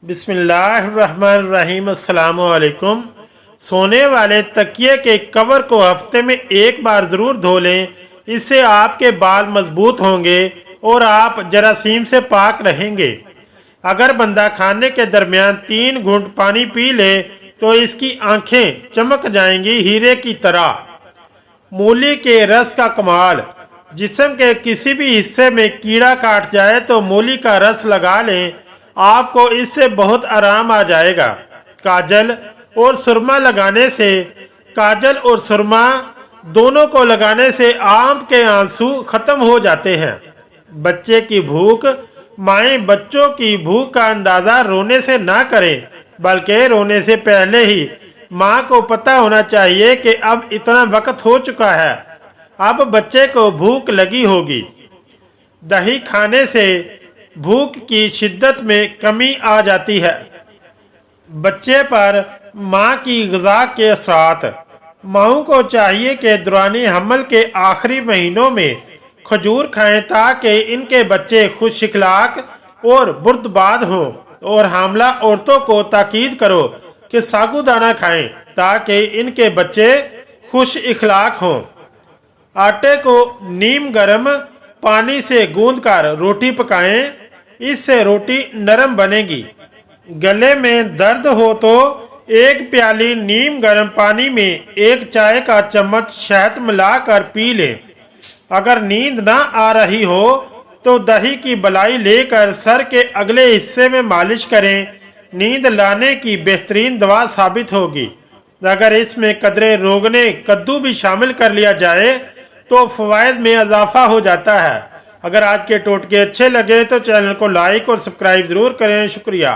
बिस्मिल्लाहिर्रहमानिर्रहीम। अस्सलामु अलैकुम। सोने वाले तकिए के कवर को हफ्ते में एक बार ज़रूर धो लें। इससे आपके बाल मजबूत होंगे और आप जरासीम से पाक रहेंगे। अगर बंदा खाने के दरमियान 3 घूंट पानी पी ले तो इसकी आंखें चमक जाएंगी हीरे की तरह। मूली के रस का कमाल। जिस्म के किसी भी हिस्से में कीड़ा काट जाए तो मूली का रस लगा लें, आपको इससे बहुत आराम आ जाएगा। काजल और सुरमा दोनों को लगाने से आंख के आंसू ख़त्म हो जाते हैं। बच्चे की भूख। माएँ बच्चों की भूख का अंदाज़ा रोने से ना करें, बल्कि रोने से पहले ही माँ को पता होना चाहिए कि अब इतना वक्त हो चुका है, अब बच्चे को भूख लगी होगी। दही खाने से भूख की शिद्दत में कमी आ जाती है। बच्चे पर माँ की ग़िज़ा के असरात। माँओं को चाहिए कि दौरानी हमल के आखिरी महीनों में खजूर खाएं ताकि इनके बच्चे खुश इखलाक और बुर्दबाद हों, और हामला औरतों को ताकीद करो कि साबूदाना खाएं ताकि इनके बच्चे खुश इखलाक हों। आटे को नीम गर्म पानी से गूंदकर रोटी पकाएं, इससे रोटी नरम बनेगी। गले में दर्द हो तो 1 प्याली नीम गर्म पानी में 1 चाय का चम्मच शहद मिलाकर पी लें। अगर नींद ना आ रही हो तो दही की बलाई लेकर सर के अगले हिस्से में मालिश करें, नींद लाने की बेहतरीन दवा साबित होगी। अगर इसमें कदरे रोगने कद्दू भी शामिल कर लिया जाए तो फ़वाइद में इजाफा हो जाता है। अगर आज के टोटके अच्छे लगे तो चैनल को लाइक और सब्सक्राइब ज़रूर करें। शुक्रिया।